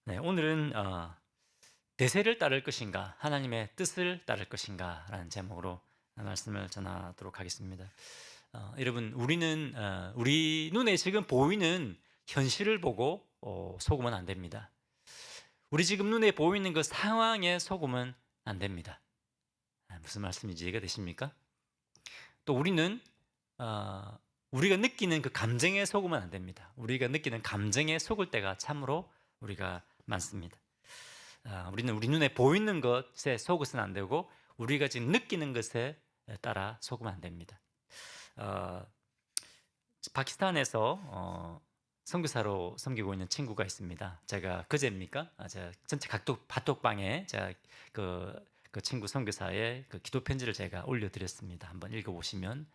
네, 오늘은 대세를 따를 것인가, 하나님의 뜻을 따를 것인가 라는 제목으로 말씀을 전하도록 하겠습니다. 여러분, 우리는 우리 눈에 지금 보이는 현실을 보고 속으면 안 됩니다. 우리 지금 눈에 보이는 그 상황에 속으면 안 됩니다. 무슨 말씀인지 이해가 되십니까? 또 우리는 우리가 느끼는 그 감정에 속으면 안 됩니다. 우리가 느끼는 감정에 속을 때가 참으로 우리가 많습니다. 우리는 우리 눈에 보이는 것에 속으서는 안 되고 우리가 지금 느끼는 것에 따라 속으면 안 됩니다. 어, 파키스탄에서 선교사로 섬기고 있는 친구가 있습니다. 제가 그제입니까? 제가 전체 카톡방에 제가 그 친구 선교사의 그 기도 편지를 제가 올려드렸습니다. 한번 읽어보시면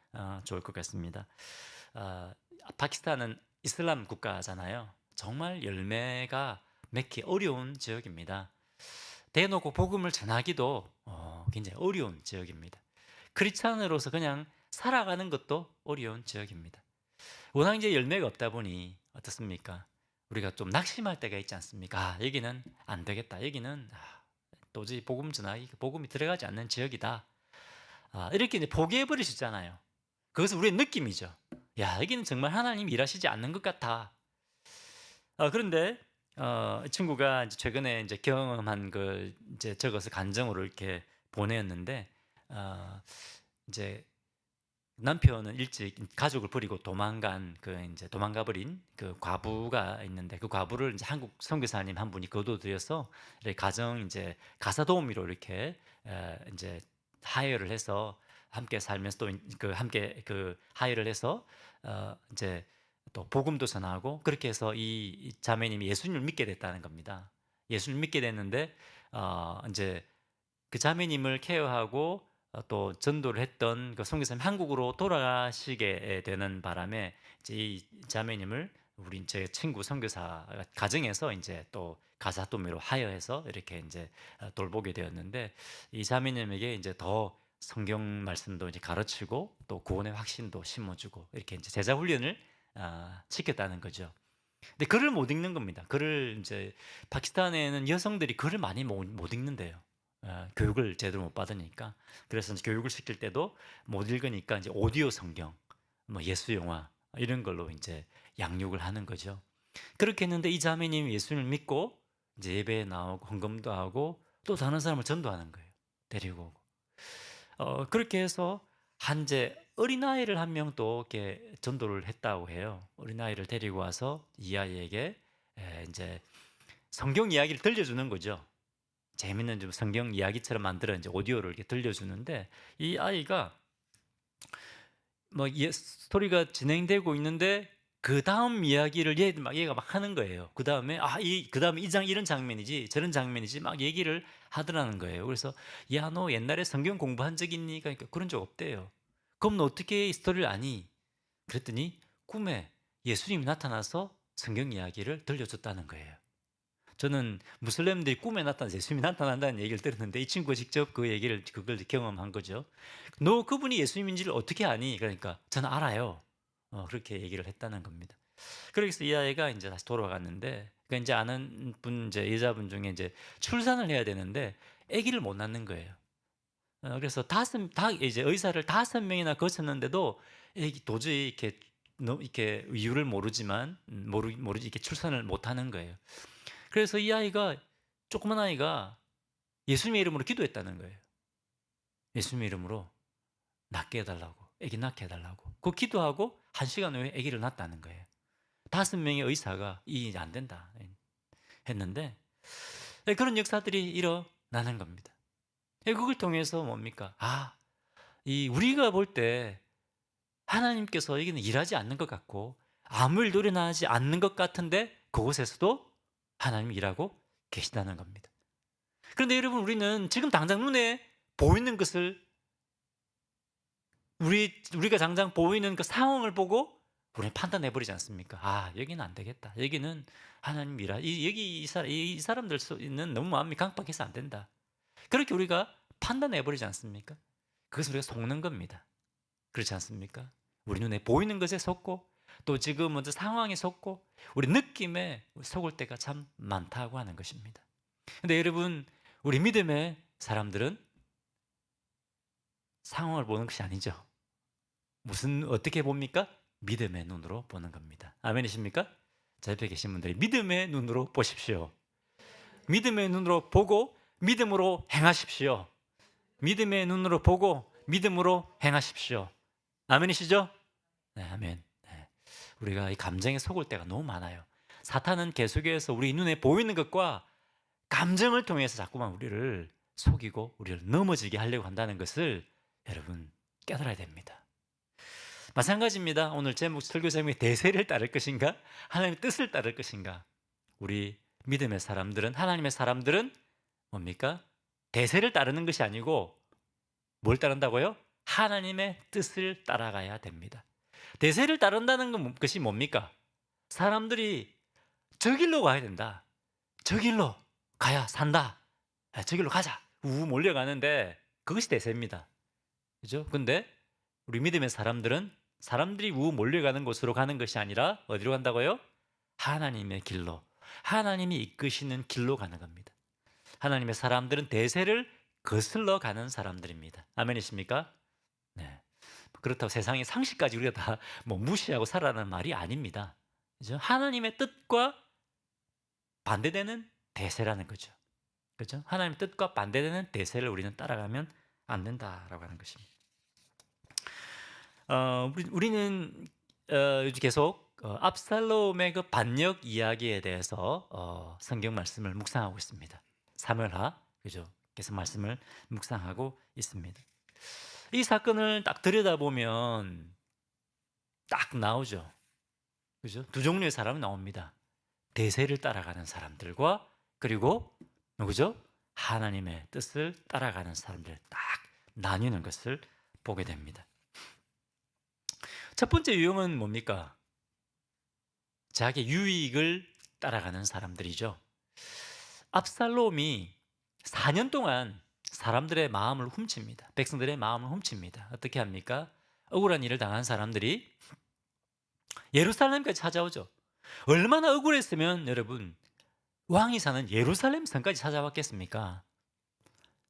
좋을 것 같습니다. 파키스탄은 이슬람 국가잖아요. 정말 열매가 맺기 어려운 지역입니다. 대놓고 복음을 전하기도 굉장히 어려운 지역입니다. 크리스찬으로서 그냥 살아가는 것도 어려운 지역입니다. 워낙 이제 열매가 없다 보니 어떻습니까? 우리가 좀 낙심할 때가 있지 않습니까? 여기는 안 되겠다. 여기는 도저히 복음 전하기, 복음이 들어가지 않는 지역이다. 이렇게 이제 포기해 버리시잖아요. 그것은 우리의 느낌이죠. 야, 여기는 정말 하나님이 일하시지 않는 것 같아. 그런데 이 친구가 이제 최근에 이제 경험한 걸 이제 적어서 간증으로 이렇게 보내었는데 이제 남편은 일찍 가족을 버리고 도망간 그 이제 도망가 버린 그 과부가 있는데 그 과부를 이제 한국 선교사님 한 분이 거둬들여서 이렇게 가정 이제 가사 도우미로 이렇게 이제 하여를 해서 함께 살면서 또 그 함께 그 하여를 해서 이제 또 복음도 전하고 그렇게 해서 이 자매님이 예수님을 믿게 됐다는 겁니다. 예수님을 믿게 됐는데 이제 그 자매님을 케어하고 또 전도를 했던 그 선교사님 한국으로 돌아가시게 되는 바람에 이제 이 자매님을 우리 제 친구 선교사 가정에서 이제 또 가사도우미로 하여해서 이렇게 이제 돌보게 되었는데 이 자매님에게 이제 더 성경 말씀도 이제 가르치고 또 구원의 확신도 심어주고 이렇게 이제 제자 훈련을 시켰다는 거죠. 근데 글을 못 읽는 겁니다. 글을 이제 파키스탄에는 여성들이 글을 많이 못 읽는데요. 교육을 제대로 못 받으니까. 그래서 이제 교육을 시킬 때도 못 읽으니까 이제 오디오 성경, 뭐 예수 영화 이런 걸로 이제 양육을 하는 거죠. 그렇게 했는데 이 자매님이 예수님을 믿고 이제 예배에 나오고 헌금도 하고 또 다른 사람을 전도하는 거예요. 데리고 오고. 그렇게 해서 한제 어린아이를 한 명 또 이렇게 전도를 했다고 해요. 어린아이를 데리고 와서 이 아이에게 이제 성경 이야기를 들려주는 거죠. 재밌는 좀 성경 이야기처럼 만들어 이제 오디오를 이렇게 들려주는데 이 아이가 뭐 스토리가 진행되고 있는데 그 다음 이야기를 얘가 막 하는 거예요. 그 다음에 그 다음에 이런 장면이지 저런 장면이지 막 얘기를 하더라는 거예요. 그래서 야, 너 옛날에 성경 공부한 적 있니? 그러니까 그런 적 없대요. 그럼 너 어떻게 이 스토리를 아니? 그랬더니 꿈에 예수님이 나타나서 성경 이야기를 들려줬다는 거예요. 저는 무슬림들이 꿈에 나타나서 예수님이 나타난다는 얘기를 들었는데 이 친구가 직접 그걸 경험한 거죠. 너 그분이 예수님인지를 어떻게 아니? 그러니까 저는 알아요. 그렇게 얘기를 했다는 겁니다. 그래서 이 아이가 이제 다시 돌아갔는데, 그 이제 아는 분, 이제 여자분 중에 이제 출산을 해야 되는데, 아기를 못 낳는 거예요. 그래서 이제 의사를 5명이나 거쳤는데도 애기 도저히 이렇게 이유를 모르지만, 모르지, 이렇게 출산을 못 하는 거예요. 그래서 이 아이가, 조그만 아이가 예수님의 이름으로 기도했다는 거예요. 예수님의 이름으로 낳게 해달라고, 아기 낳게 해달라고. 그 기도하고 1시간 후에 아기를 낳았다는 거예요. 5명의 의사가 이게 안 된다 했는데 그런 역사들이 일어나는 겁니다. 그걸 통해서 뭡니까? 우리가 볼 때 하나님께서 여기는 일하지 않는 것 같고 아무 일도 일어나지 않는 것 같은데 그곳에서도 하나님이 일하고 계시다는 겁니다. 그런데 여러분, 우리는 지금 당장 눈에 보이는 것을 우리가 당장 보이는 그 상황을 보고 우리는 판단해 버리지 않습니까? 여기는 안 되겠다. 여기는 하나님이라. 여기 이 사람들은 너무 마음이 강박해서 안 된다. 그렇게 우리가 판단해 버리지 않습니까? 그것을 우리가 속는 겁니다. 그렇지 않습니까? 우리 눈에 보이는 것에 속고 또 지금 먼저 상황에 속고 우리 느낌에 속을 때가 참 많다고 하는 것입니다. 근데 여러분, 우리 믿음의 사람들은 상황을 보는 것이 아니죠. 어떻게 봅니까? 믿음의 눈으로 보는 겁니다. 아멘이십니까? 자, 옆에 계신 분들이 믿음의 눈으로 보십시오. 믿음의 눈으로 보고 믿음으로 행하십시오. 믿음의 눈으로 보고 믿음으로 행하십시오. 아멘이시죠? 네, 아멘. 네. 우리가 이 감정에 속을 때가 너무 많아요. 사탄은 계속해서 우리 눈에 보이는 것과 감정을 통해서 자꾸만 우리를 속이고 우리를 넘어지게 하려고 한다는 것을 여러분 깨달아야 됩니다. 마찬가지입니다. 오늘 제목, 설교 제목이 대세를 따를 것인가? 하나님의 뜻을 따를 것인가? 우리 믿음의 사람들은, 하나님의 사람들은 뭡니까? 대세를 따르는 것이 아니고 뭘 따른다고요? 하나님의 뜻을 따라가야 됩니다. 대세를 따른다는 것이 뭡니까? 사람들이 저 길로 가야 된다. 저 길로 가야 산다. 저 길로 가자. 몰려가는데 그것이 대세입니다. 그죠? 근데 우리 믿음의 사람들은 사람들이 몰려가는 곳으로 가는 것이 아니라 어디로 간다고요? 하나님의 길로, 하나님이 이끄시는 길로 가는 겁니다. 하나님의 사람들은 대세를 거슬러 가는 사람들입니다. 아멘이십니까? 네. 그렇다고 세상의 상식까지 우리가 다 무시하고 살아라는 말이 아닙니다. 그죠? 하나님의 뜻과 반대되는 대세라는 거죠. 그죠? 하나님의 뜻과 반대되는 대세를 우리는 따라가면 안 된다라고 하는 것입니다. 우리는 계속 압살롬의 그 반역 이야기에 대해서 성경 말씀을 묵상하고 있습니다. 사무엘하, 그죠? 계속 말씀을 묵상하고 있습니다. 이 사건을 딱 들여다보면 딱 나오죠. 그죠? 두 종류의 사람이 나옵니다. 대세를 따라가는 사람들과 그리고 누구죠? 하나님의 뜻을 따라가는 사람들 딱 나뉘는 것을 보게 됩니다. 첫 번째 유형은 뭡니까? 자기 유익을 따라가는 사람들이죠. 압살롬이 4년 동안 사람들의 마음을 훔칩니다. 백성들의 마음을 훔칩니다. 어떻게 합니까? 억울한 일을 당한 사람들이 예루살렘까지 찾아오죠. 얼마나 억울했으면 여러분 왕이 사는 예루살렘 성까지 찾아왔겠습니까?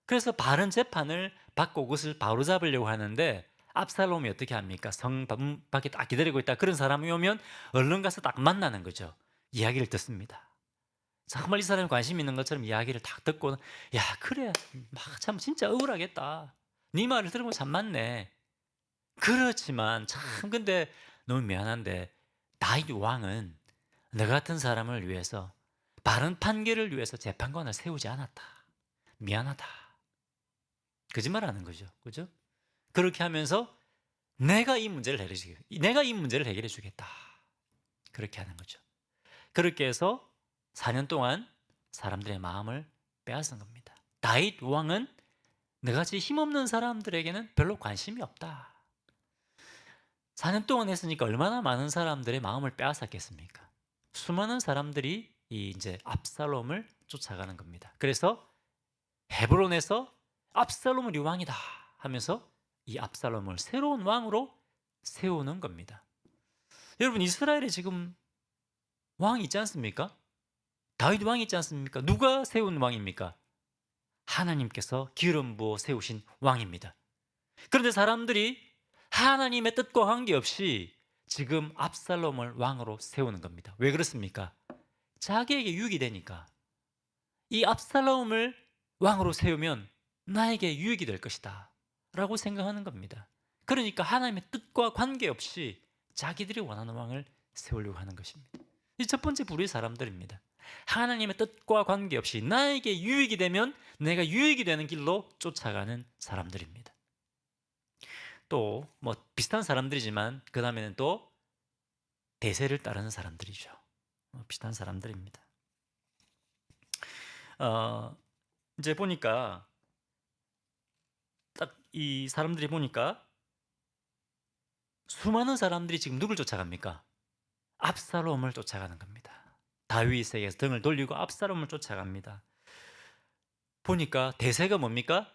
그래서 바른 재판을 받고 그것을 바로잡으려고 하는데 압살롬이 어떻게 합니까? 성 밖에 딱 기다리고 있다. 그런 사람이 오면 얼른 가서 딱 만나는 거죠. 이야기를 듣습니다. 정말 이 사람이 관심 있는 것처럼 이야기를 딱 듣고, 야, 그래, 참 진짜 억울하겠다. 네 말을 들으면 참 맞네. 그렇지만 참 근데 너무 미안한데 다윗 왕은 너 같은 사람을 위해서 바른 판결을 위해서 재판관을 세우지 않았다. 미안하다. 거짓말하는 거죠. 그죠? 그렇게 하면서 내가 이 문제를 해결해 주겠다. 그렇게 하는 거죠. 그렇게 해서 4년 동안 사람들의 마음을 빼앗은 겁니다. 다윗 왕은 너같이 힘없는 사람들에게는 별로 관심이 없다. 4년 동안 했으니까 얼마나 많은 사람들의 마음을 빼앗았겠습니까? 수많은 사람들이 이제 압살롬을 쫓아가는 겁니다. 그래서 헤브론에서 압살롬은 이 왕이다 하면서 이 압살롬을 새로운 왕으로 세우는 겁니다. 여러분, 이스라엘에 지금 왕이 있지 않습니까? 다윗 왕이 있지 않습니까? 누가 세운 왕입니까? 하나님께서 기름 부어 세우신 왕입니다. 그런데 사람들이 하나님의 뜻과 관계없이 지금 압살롬을 왕으로 세우는 겁니다. 왜 그렇습니까? 자기에게 유익이 되니까. 이 압살롬을 왕으로 세우면 나에게 유익이 될 것이다 라고 생각하는 겁니다. 그러니까 하나님의 뜻과 관계없이 자기들이 원하는 왕을 세우려고 하는 것입니다. 이 첫 번째 부류의 사람들입니다. 하나님의 뜻과 관계없이 나에게 유익이 되면 내가 유익이 되는 길로 쫓아가는 사람들입니다. 또 비슷한 사람들이지만 그 다음에는 또 대세를 따르는 사람들이죠. 비슷한 사람들입니다. 이제 보니까 딱 이 사람들이 보니까 수많은 사람들이 지금 누굴 쫓아갑니까? 압살롬을 쫓아가는 겁니다. 다윗에게서 등을 돌리고 압살롬을 쫓아갑니다. 보니까 대세가 뭡니까?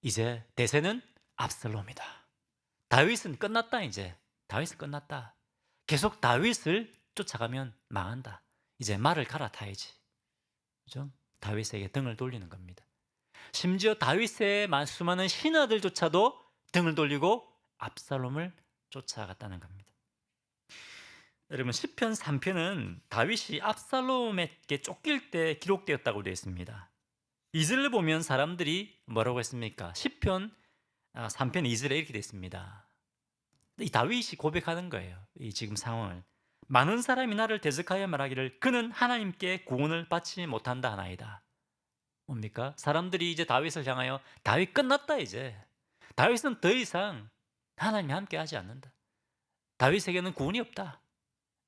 이제 대세는 압살롬이다. 다윗은 끝났다. 이제 다윗은 끝났다. 계속 다윗을 쫓아가면 망한다. 이제 말을 갈아타야지. 그죠? 다윗에게 등을 돌리는 겁니다. 심지어 다윗의 수많은 신하들조차도 등을 돌리고 압살롬을 쫓아갔다는 겁니다. 여러분 시편 3편은 다윗이 압살롬에게 쫓길 때 기록되었다고 되어 있습니다. 2절을 보면 사람들이 뭐라고 했습니까? 시편 3편 2절에 이렇게 되어 있습니다. 이 다윗이 고백하는 거예요. 이 지금 상황을. 많은 사람이 나를 대적하여 말하기를 그는 하나님께 구원을 받지 못한다 하나이다. 뭡니까? 사람들이 이제 다윗을 향하여 다윗 끝났다 이제. 다윗은 더 이상 하나님이 함께 하지 않는다. 다윗에게는 구원이 없다.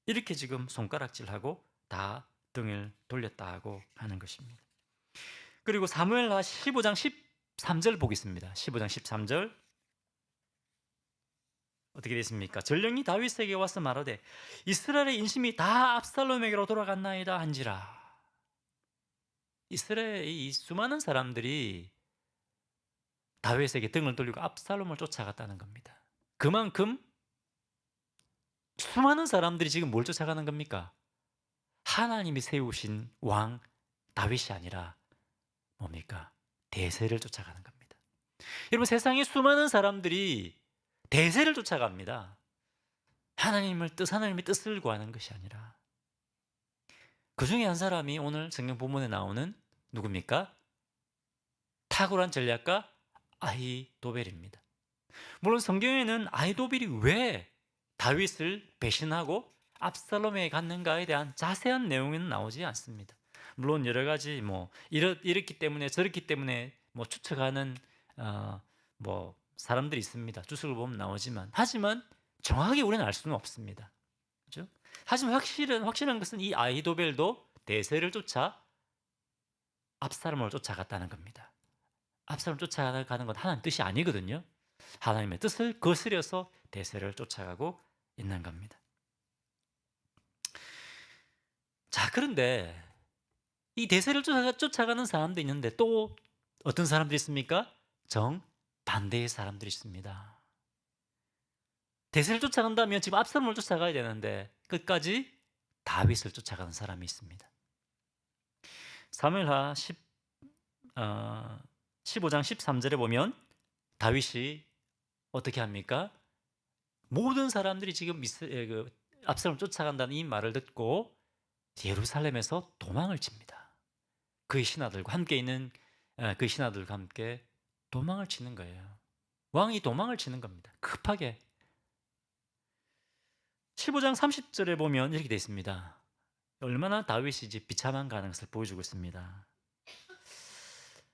이렇게 지금 손가락질하고 다 등을 돌렸다고 하는 것입니다. 그리고 사무엘하 15장 13절 보겠습니다. 15장 13절 어떻게 됐습니까? 전령이 다윗에게 와서 말하되 이스라엘의 인심이 다 압살롬에게로 돌아갔나이다 한지라. 이스라엘의 이 수많은 사람들이 다윗에게 등을 돌리고 압살롬을 쫓아갔다는 겁니다. 그만큼 수많은 사람들이 지금 뭘 쫓아가는 겁니까? 하나님이 세우신 왕 다윗이 아니라 뭡니까? 대세를 쫓아가는 겁니다. 여러분 세상에 수많은 사람들이 대세를 쫓아갑니다. 하나님의 뜻을 구하는 것이 아니라. 그 중에 한 사람이 오늘 성경 본문에 나오는 누굽니까? 탁월한 전략가 아히도벨입니다. 물론 성경에는 아히도벨이 왜 다윗을 배신하고 압살롬에 갔는가에 대한 자세한 내용은 나오지 않습니다. 물론 여러 가지 이렇기 때문에 저렇기 때문에 추측하는 사람들이 있습니다. 주석을 보면 나오지만 하지만 정확하게 우리는 알 수는 없습니다. 그렇죠? 하지만 확실한 것은 이 아히도벨도 대세를 쫓아 압살롬을 쫓아갔다는 겁니다. 압살롬 쫓아가는 건 하나님 뜻이 아니거든요. 하나님의 뜻을 거스려서 대세를 쫓아가고 있는 겁니다. 자, 그런데 이 대세를 쫓아가는 사람도 있는데 또 어떤 사람들이 있습니까? 정반대의 사람들이 있습니다. 대세를 쫓아간다면 지금 압살롬을 쫓아가야 되는데 끝까지 다윗을 쫓아가는 사람이 있습니다. 사무엘하 15장 13절에 보면 다윗이 어떻게 합니까? 모든 사람들이 지금 압살롬을 쫓아간다는 이 말을 듣고 예루살렘에서 도망을 칩니다. 그의 신하들과 함께 있는 그 신하들과 함께 도망을 치는 거예요. 왕이 도망을 치는 겁니다. 급하게. 15장 30절에 보면 이렇게 되어 있습니다. 얼마나 다윗이 이제 비참한 가능성을 보여주고 있습니다.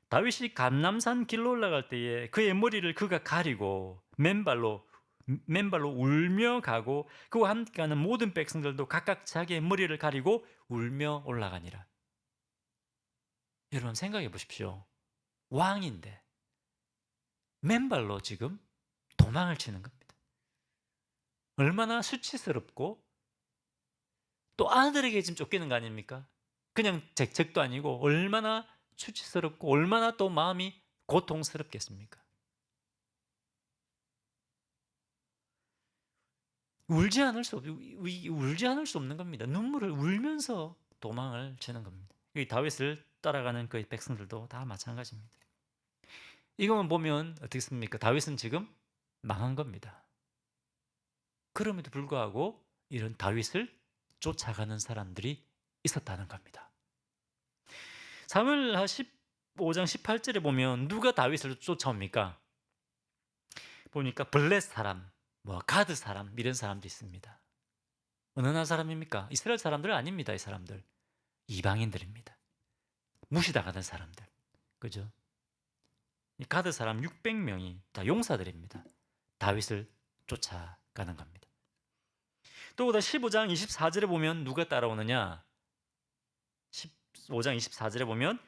다윗이 감람산 길로 올라갈 때에 그의 머리를 그가 가리고 맨발로 울며 가고 그와 함께 가는 모든 백성들도 각각 자기의 머리를 가리고 울며 올라가니라. 여러분 생각해 보십시오. 왕인데 맨발로 지금 도망을 치는 겁니다. 얼마나 수치스럽고 또 아들에게 지금 쫓기는 거 아닙니까? 그냥 잭잭도 아니고 얼마나 수치스럽고 얼마나 또 마음이 고통스럽겠습니까? 울지 않을 수 없는 겁니다. 눈물을 울면서 도망을 치는 겁니다. 이 다윗을 따라가는 그 백성들도 다 마찬가지입니다. 이것만 보면 어떻습니까? 다윗은 지금 망한 겁니다. 그럼에도 불구하고 이런 다윗을 쫓아가는 사람들이 있었다는 겁니다. 사무엘하 15장 18절에 보면 누가 다윗을 쫓아옵니까? 보니까 블렛 사람, 가드 사람 이런 사람도 있습니다. 어느 나라 사람입니까? 이스라엘 사람들 아닙니다. 이 사람들 이방인들입니다. 무시당하는 사람들, 그죠? 이 가드 사람 600명이 다 용사들입니다. 다윗을 쫓아가는 겁니다. 또 15장 24절에 보면 누가 따라오느냐? 15장 24절에 보면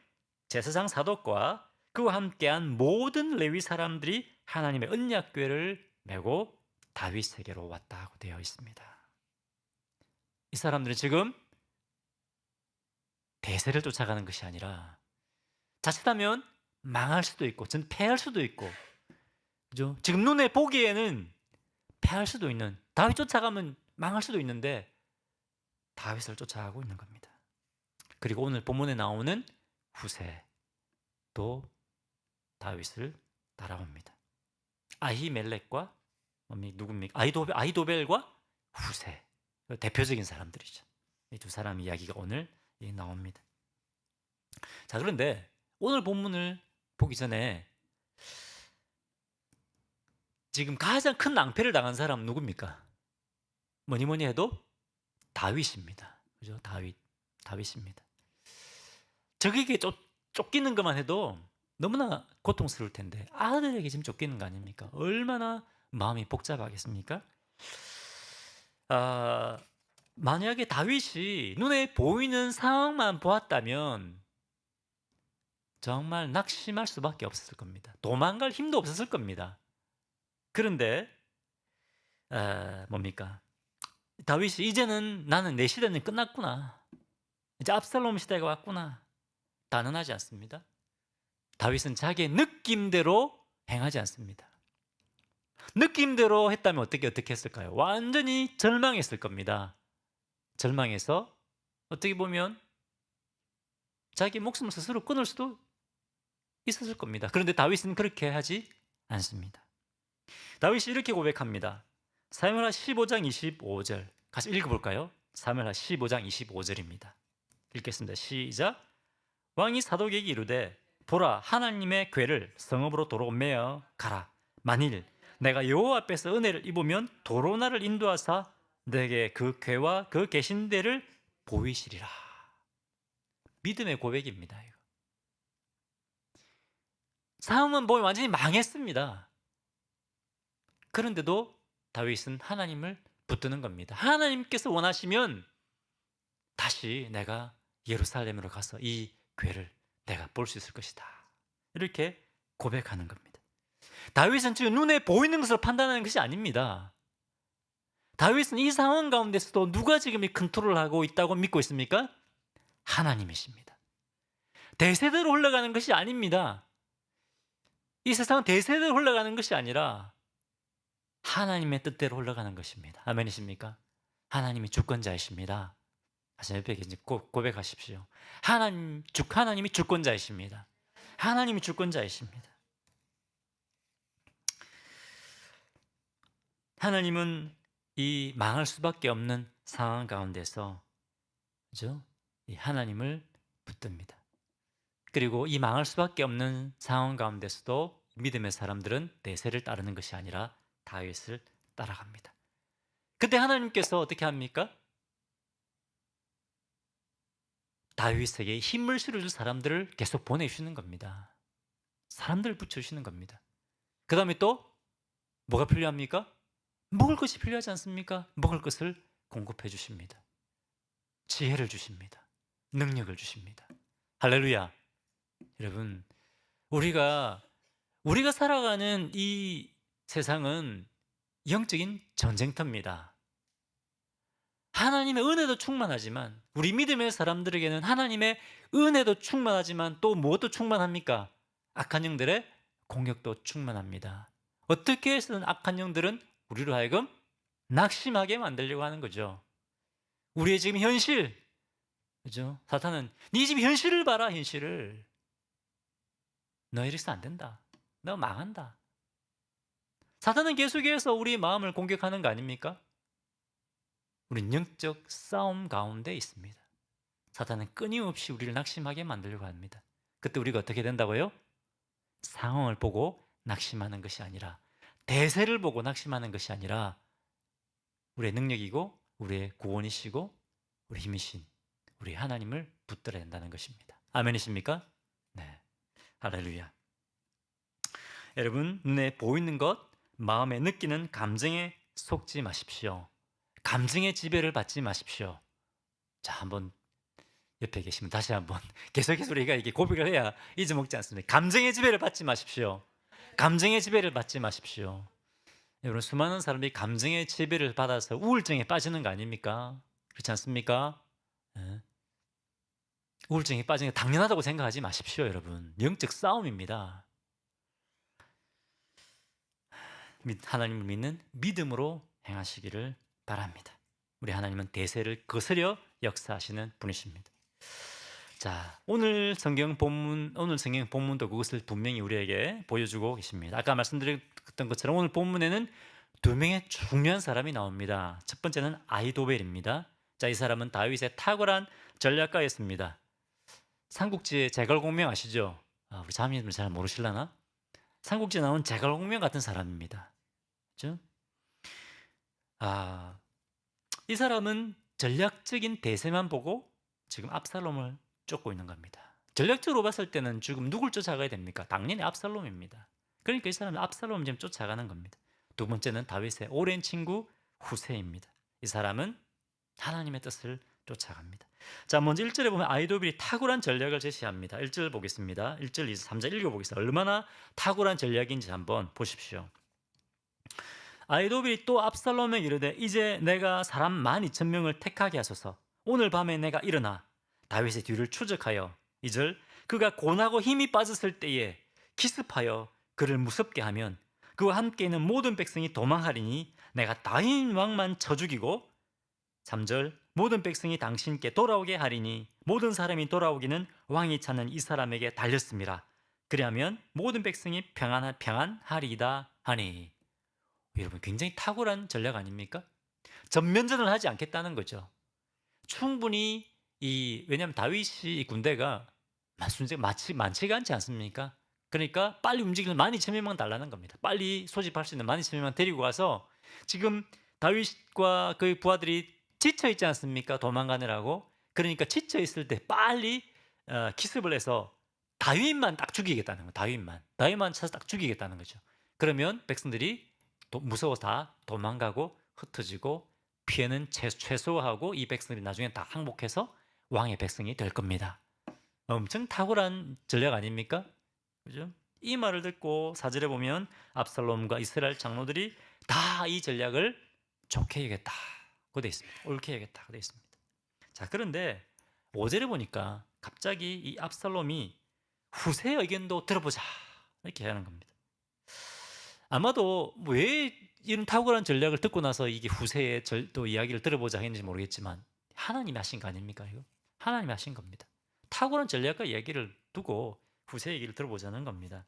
제사장 사독과 그와 함께한 모든 레위 사람들이 하나님의 언약궤를 메고 다윗에게로 왔다고 되어 있습니다. 이 사람들은 지금 대세를 쫓아가는 것이 아니라 자칫하면 망할 수도 있고 전 패할 수도 있고, 그죠? 지금 눈에 보기에는 패할 수도 있는, 다윗 쫓아가면 망할 수도 있는데 다윗을 쫓아가고 있는 겁니다. 그리고 오늘 본문에 나오는 후세도 다윗을 따라옵니다. 아히멜렉과 누굽니까? 아히도벨과 후세, 대표적인 사람들이죠. 이 두 사람 이야기가 오늘 나옵니다. 자, 그런데 오늘 본문을 보기 전에 지금 가장 큰 낭패를 당한 사람은 누굽니까? 뭐니 해도 다윗입니다. 그죠? 다윗입니다. 적에게 쫓기는 것만 해도 너무나 고통스러울 텐데 아들에게 지금 쫓기는 거 아닙니까? 얼마나 마음이 복잡하겠습니까? 만약에 다윗이 눈에 보이는 상황만 보았다면 정말 낙심할 수밖에 없었을 겁니다. 도망갈 힘도 없었을 겁니다. 그런데 뭡니까? 다윗이 이제는 나는 내 시대는 끝났구나. 이제 압살롬 시대가 왔구나. 단언하지 않습니다. 다윗은 자기의 느낌대로 행하지 않습니다. 느낌대로 했다면 어떻게 했을까요? 완전히 절망했을 겁니다. 절망해서 어떻게 보면 자기 목숨을 스스로 끊을 수도 있었을 겁니다. 그런데 다윗은 그렇게 하지 않습니다. 다윗이 이렇게 고백합니다. 사무엘하 15장 25절 같이 읽어볼까요? 사무엘하 15장 25절입니다. 읽겠습니다. 시작. 왕이 사독에게 이르되 보라, 하나님의 궤를 성읍으로 도로 메어 가라. 만일 내가 여호와 앞에서 은혜를 입으면 도로 나를 인도하사 내게 그 궤와 그 계신 데를 보이시리라. 믿음의 고백입니다. 이거. 상황은 보면 완전히 망했습니다. 그런데도 다윗은 하나님을 붙드는 겁니다. 하나님께서 원하시면 다시 내가 예루살렘으로 가서 이 궤를 내가 볼 수 있을 것이다. 이렇게 고백하는 겁니다. 다윗은 지금 눈에 보이는 것을 판단하는 것이 아닙니다. 다윗은 이 상황 가운데서도 누가 지금 이 컨트롤을 하고 있다고 믿고 있습니까? 하나님이십니다. 대세대로 흘러가는 것이 아닙니다. 이 세상은 대세대로 흘러가는 것이 아니라 하나님의 뜻대로 흘러가는 것입니다. 아멘이십니까? 하나님이 주권자이십니다. 다시 옆에 계신 고백하십시오. 하나님이 주권자이십니다. 하나님이 주권자이십니다. 하나님은 이 망할 수밖에 없는 상황 가운데서 그죠? 이 하나님을 붙듭니다. 그리고 이 망할 수밖에 없는 상황 가운데서도 믿음의 사람들은 대세를 따르는 것이 아니라 다윗을 따라갑니다. 그때 하나님께서 어떻게 합니까? 다윗에게 힘을 실어줄 사람들을 계속 보내주시는 겁니다. 사람들을 붙여주시는 겁니다. 그 다음에 또 뭐가 필요합니까? 먹을 것이 필요하지 않습니까? 먹을 것을 공급해 주십니다. 지혜를 주십니다. 능력을 주십니다. 할렐루야. 여러분, 우리가 살아가는 이 세상은 영적인 전쟁터입니다. 하나님의 은혜도 충만하지만 우리 믿음의 사람들에게는 하나님의 은혜도 충만하지만 또 무엇도 충만합니까? 악한 영들의 공격도 충만합니다. 어떻게 해서든 악한 영들은 우리로 하여금 낙심하게 만들려고 하는 거죠. 우리의 지금 현실, 그죠? 사탄은 네 지금 현실을 봐라, 현실을. 너 이래서 안 된다. 너 망한다. 사탄은 계속해서 우리의 마음을 공격하는 거 아닙니까? 우린 영적 싸움 가운데 있습니다. 사탄은 끊임없이 우리를 낙심하게 만들려고 합니다. 그때 우리가 어떻게 된다고요? 상황을 보고 낙심하는 것이 아니라, 대세를 보고 낙심하는 것이 아니라 우리의 능력이고 우리의 구원이시고 우리 힘이신 우리 하나님을 붙들어야 된다는 것입니다. 아멘이십니까? 네, 할렐루야. 여러분, 눈에 보이는 것, 마음에 느끼는 감정에 속지 마십시오. 감정의 지배를 받지 마십시오. 자, 한번 옆에 계시면 다시 한번 계속해서 우리가 이게 고백을 해야 잊어먹지 않습니다. 감정의 지배를 받지 마십시오. 감정의 지배를 받지 마십시오. 여러분, 수많은 사람들이 감정의 지배를 받아서 우울증에 빠지는 거 아닙니까? 그렇지 않습니까? 네. 우울증에 빠지는 게 당연하다고 생각하지 마십시오. 여러분, 영적 싸움입니다. 하나님을 믿는 믿음으로 행하시기를 바랍니다. 우리 하나님은 대세를 거스려 역사하시는 분이십니다. 자, 오늘 성경 본문도 그것을 분명히 우리에게 보여주고 계십니다. 아까 말씀드렸던 것처럼 오늘 본문에는 두 명의 중요한 사람이 나옵니다. 첫 번째는 아히도벨입니다. 자, 이 사람은 다윗의 탁월한 전략가였습니다. 삼국지의 제갈공명 아시죠? 우리 자매님들 잘 모르실라나? 삼국지에 나온 제갈공명 같은 사람입니다. 그렇죠? 이 사람은 전략적인 대세만 보고 지금 압살롬을 쫓고 있는 겁니다. 전략적으로 봤을 때는 지금 누굴 쫓아가야 됩니까? 당연히 압살롬입니다. 그러니까 이 사람은 압살롬을 지금 쫓아가는 겁니다. 두 번째는 다윗의 오랜 친구 후세입니다. 이 사람은 하나님의 뜻을 쫓아갑니다. 자, 먼저 1절에 보면 아히도벨이 탁월한 전략을 제시합니다. 1절 보겠습니다. 1절, 2절, 3절 읽어보겠습니다. 얼마나 탁월한 전략인지 한번 보십시오. 아히도벨이 또 압살롬에게 이르되 이제 내가 사람 12,000명을 택하게 하소서. 오늘 밤에 내가 일어나 다윗의 뒤를 추적하여 2절 그가 고나고 힘이 빠졌을 때에 기습하여 그를 무섭게 하면 그와 함께 있는 모든 백성이 도망하리니 내가 다윗 왕만 쳐 죽이고 3절 모든 백성이 당신께 돌아오게 하리니 모든 사람이 돌아오기는 왕이 찾는 이 사람에게 달렸습니다. 그리하면 모든 백성이 평안하리이다 하니. 여러분, 굉장히 탁월한 전략 아닙니까? 전면전을 하지 않겠다는 거죠. 충분히 왜냐하면 다윗이 이 군대가 많지가 않지 않습니까? 그러니까 빨리 움직이는 12,000명만 달라는 겁니다. 빨리 소집할 수 있는 12,000명만 데리고 가서 지금 다윗과 그의 부하들이 지쳐 있지 않습니까? 도망가느라고. 그러니까 지쳐 있을 때 빨리 기습을 해서 다윗만 딱 죽이겠다는 거예요. 다윗만 찾아 딱 죽이겠다는 거죠. 그러면 백성들이 무서워서 다 도망가고 흩어지고 피해는 최소화하고 이 백성들이 나중에 다 항복해서 왕의 백성이 될 겁니다. 엄청 탁월한 전략 아닙니까? 그죠? 이 말을 듣고 4절에 보면 압살롬과 이스라엘 장로들이 다 이 전략을 좋게 여겼다고 되어 있습니다. 옳게 여겼다고 되어 있습니다. 자, 그런데 5절에 보니까 갑자기 이 압살롬이 후세의 의견도 들어보자 이렇게 하는 겁니다. 아마도 왜 이런 탁월한 전략을 듣고 나서 이게 후세의 또 이야기를 들어보자 했는지 모르겠지만 하나님이 하신 거 아닙니까? 이거 하나님이 하신 겁니다. 탁월한 전략과 이야기를 두고 후세 얘기를 들어보자는 겁니다.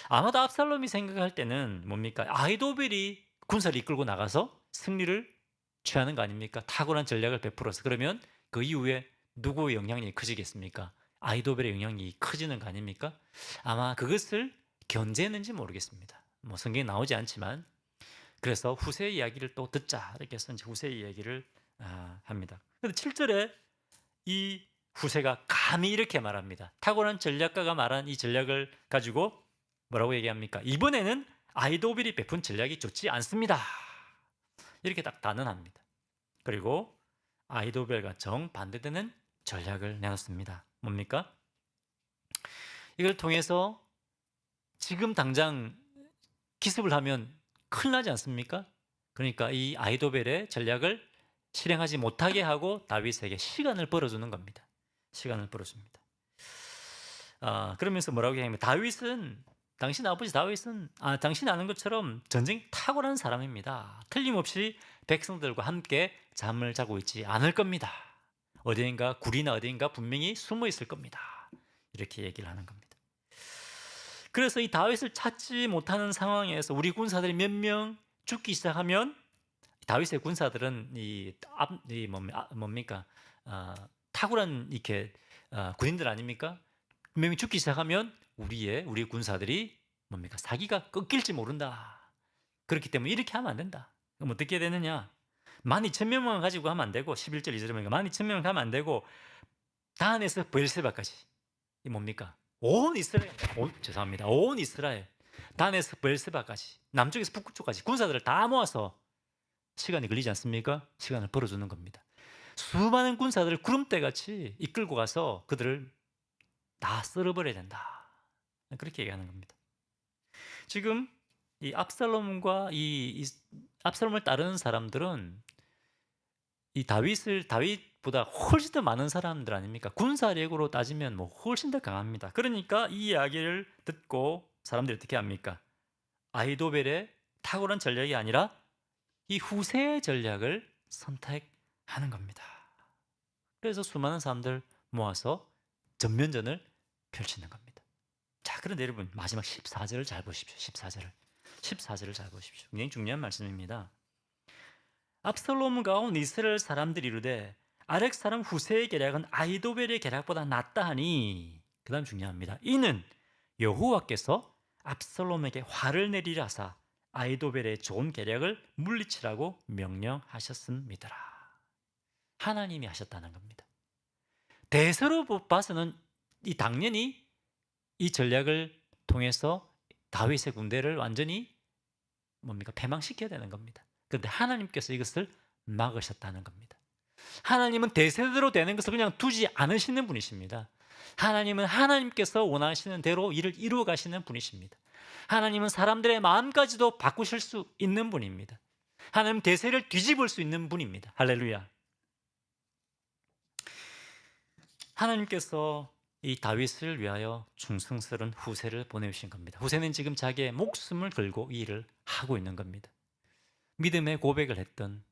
아마도 압살롬이 생각할 때는 뭡니까? 아히도벨이 군사를 이끌고 나가서 승리를 취하는 거 아닙니까? 탁월한 전략을 베풀어서. 그러면 그 이후에 누구의 영향력이 커지겠습니까? 아히도벨의 영향력이 커지는 거 아닙니까? 아마 그것을 견제했는지 모르겠습니다. 뭐 성경에 나오지 않지만 그래서 후세의 이야기를 또 듣자 이렇게 해서 이제 후세의 이야기를 합니다. 그런데 7절에 이 후세가 감히 이렇게 말합니다. 탁월한 전략가가 말한 이 전략을 가지고 뭐라고 얘기합니까? 이번에는 아히도벨이 베푼 전략이 좋지 않습니다. 이렇게 딱 단언합니다. 그리고 아히도벨과 정반대되는 전략을 내놨습니다. 뭡니까? 이걸 통해서 지금 당장 기습을 하면 큰일 나지 않습니까? 그러니까 이 아히도벨의 전략을 실행하지 못하게 하고 다윗에게 시간을 벌어주는 겁니다. 시간을 벌어줍니다. 그러면서 뭐라고 얘기하냐면 당신 아버지 다윗은 당신이 아는 것처럼 전쟁 탁월한 사람입니다. 틀림없이 백성들과 함께 잠을 자고 있지 않을 겁니다. 어디인가 굴이나 어디인가 분명히 숨어 있을 겁니다. 이렇게 얘기를 하는 겁니다. 그래서 이 다윗을 찾지 못하는 상황에서 우리 군사들이 몇 명 죽기 시작하면 다윗의 군사들은 뭡니까? 탁월한 이렇게 군인들 아닙니까? 몇 명이 죽기 시작하면 우리 군사들이 뭡니까? 사기가 꺾일지 모른다. 그렇기 때문에 이렇게 하면 안 된다. 그럼 어떻게 해야 되느냐? 12,000명만 가지고 하면 안 되고 11절 2절에 보니까 12,000명을 가면 안 되고 단에서 브엘세바까지 이 뭡니까? 온 이스라엘 단에서 브엘세바까지 남쪽에서 북쪽 쪽까지 군사들을 다 모아서 시간이 걸리지 않습니까? 시간을 벌어주는 겁니다. 수많은 군사들을 구름대같이 이끌고 가서 그들을 다 썰어버려야 된다. 그렇게 얘기하는 겁니다. 지금 이 압살롬과 이 압살롬을 따르는 사람들은 이 다윗보다 훨씬 더 많은 사람들 아닙니까? 군사력으로 따지면 뭐 훨씬 더 강합니다. 그러니까 이 이야기를 듣고 사람들이 어떻게 합니까? 아히도벨의 탁월한 전략이 아니라 이 후세의 전략을 선택 하는 겁니다. 그래서 수많은 사람들 모아서 전면전을 펼치는 겁니다. 자, 그런데 여러분 마지막 14절을 잘 보십시오. 14절을 잘 보십시오. 굉장히 중요한 말씀입니다. 압살롬과 온 이스라엘 사람들이 이르되 아렉 사람 후세의 계략은 아히도벨의 계략보다 낫다 하니, 그 다음 중요합니다. 이는 여호와께서 압살롬에게 화를 내리라 하사 아히도벨의 좋은 계략을 물리치라고 명령하셨습니다. 하나님이 하셨다는 겁니다. 대세로 봐서는 당연히 이 전략을 통해서 다윗의 군대를 완전히 패망시켜야 되는 겁니다. 그런데 하나님께서 이것을 막으셨다는 겁니다. 하나님은 대세대로 되는 것을 그냥 두지 않으시는 분이십니다. 하나님은 하나님께서 원하시는 대로 일을 이루어 가시는 분이십니다. 하나님은 사람들의 마음까지도 바꾸실 수 있는 분입니다. 하나님은 대세를 뒤집을 수 있는 분입니다. 할렐루야. 하나님께서 이 다윗을 위하여 충성스러운 후세를 보내주신 겁니다. 후세는 지금 자기의 목숨을 걸고 이 일을 하고 있는 겁니다. 믿음의 고백을 했던,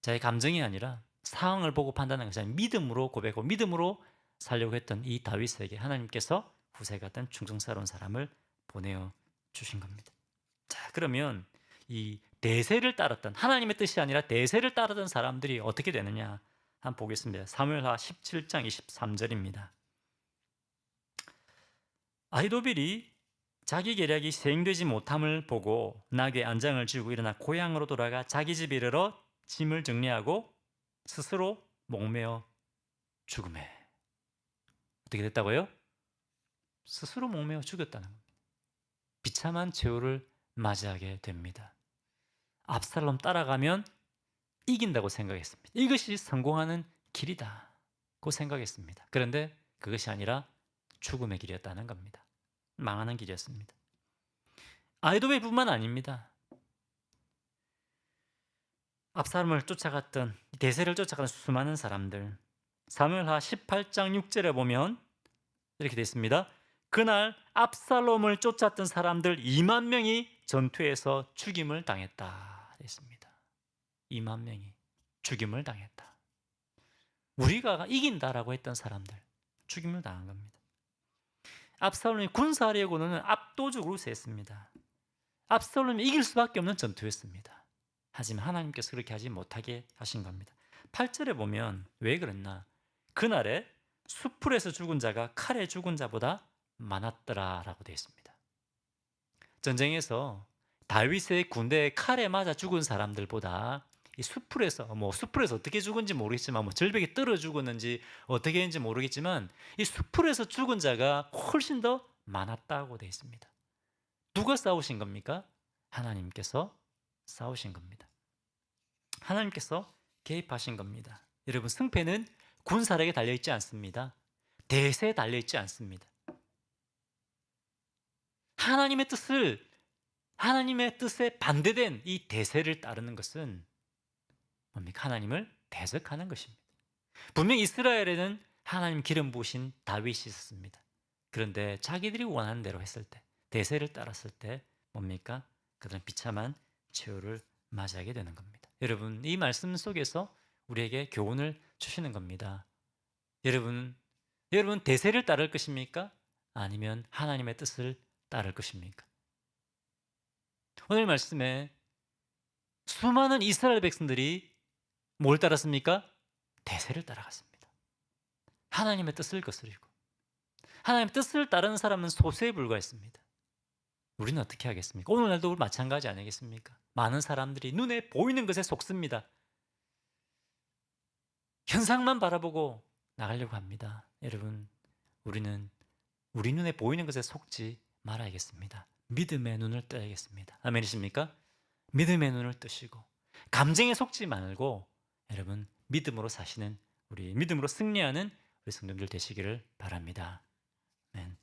자기 감정이 아니라 상황을 보고 판단하는 것이 아니라 믿음으로 고백하고 믿음으로 살려고 했던 이 다윗에게 하나님께서 후세 같은 충성스러운 사람을 보내어 주신 겁니다. 자, 그러면 이 대세를 따랐던, 하나님의 뜻이 아니라 대세를 따르던 사람들이 어떻게 되느냐 한번 보겠습니다. 사무엘하 17장 23절입니다. 아히도벨이 자기 계략이 시행되지 못함을 보고 나귀에 안장을 쥐고 일어나 고향으로 돌아가 자기 집에 이르러 짐을 정리하고 스스로 목매어 죽음에. 어떻게 됐다고요? 스스로 목매어 죽였다는 겁니다. 비참한 최후를 맞이하게 됩니다. 압살롬 따라가면 이긴다고 생각했습니다. 이것이 성공하는 길이다고 생각했습니다. 그런데 그것이 아니라 죽음의 길이었다는 겁니다. 망하는 길이었습니다. 아히도벨뿐만 아닙니다. 압살롬을 쫓아갔던, 대세를 쫓아가는 수많은 사람들, 사무엘하 18장 6절에 보면 이렇게 되어 있습니다. 그날 압살롬을 쫓았던 사람들 2만 명이 전투에서 죽임을 당했다 했습니다. 2만 명이 죽임을 당했다. 우리가 이긴다라고 했던 사람들 죽임을 당한 겁니다. 압살롬이 군사력으로는 압도적으로 세습니다. 압살롬이 이길 수밖에 없는 전투였습니다. 하지만 하나님께서 그렇게 하지 못하게 하신 겁니다. 8절에 보면 왜 그랬나? 그날에 수풀에서 죽은 자가 칼에 죽은 자보다 많았더라라고 되어 있습니다. 전쟁에서 다윗의 군대에 칼에 맞아 죽은 사람들보다 이 수풀에서 어떻게 죽은지 모르겠지만 절벽에 떨어 죽었는지 어떻게 했는지 모르겠지만 이 수풀에서 죽은 자가 훨씬 더 많았다고 되어 있습니다. 누가 싸우신 겁니까? 하나님께서 싸우신 겁니다. 하나님께서 개입하신 겁니다. 여러분, 승패는 군사력에 달려있지 않습니다. 대세에 달려있지 않습니다. 하나님의 뜻에 반대된 이 대세를 따르는 것은 뭡니까? 하나님을 대적하는 것입니다. 분명 이스라엘에는 하나님 기름 부으신 다윗이 있었습니다. 그런데 자기들이 원하는 대로 했을 때, 대세를 따랐을 때 뭡니까? 그들은 비참한 최후를 맞이하게 되는 겁니다. 여러분, 이 말씀 속에서 우리에게 교훈을 주시는 겁니다. 여러분 대세를 따를 것입니까? 아니면 하나님의 뜻을 따를 것입니까? 오늘 말씀에 수많은 이스라엘 백성들이 뭘 따랐습니까? 대세를 따라갔습니다. 하나님의 뜻을 거스리고. 하나님의 뜻을 따르는 사람은 소수에 불과했습니다. 우리는 어떻게 하겠습니까? 오늘날도 마찬가지 아니겠습니까? 많은 사람들이 눈에 보이는 것에 속습니다. 현상만 바라보고 나가려고 합니다. 여러분, 우리는 우리 눈에 보이는 것에 속지 말아야겠습니다. 믿음의 눈을 떠야겠습니다. 아멘이십니까? 믿음의 눈을 뜨시고 감정에 속지 말고 여러분, 믿음으로 사시는, 우리 믿음으로 승리하는 우리 성도들 되시기를 바랍니다. 아멘.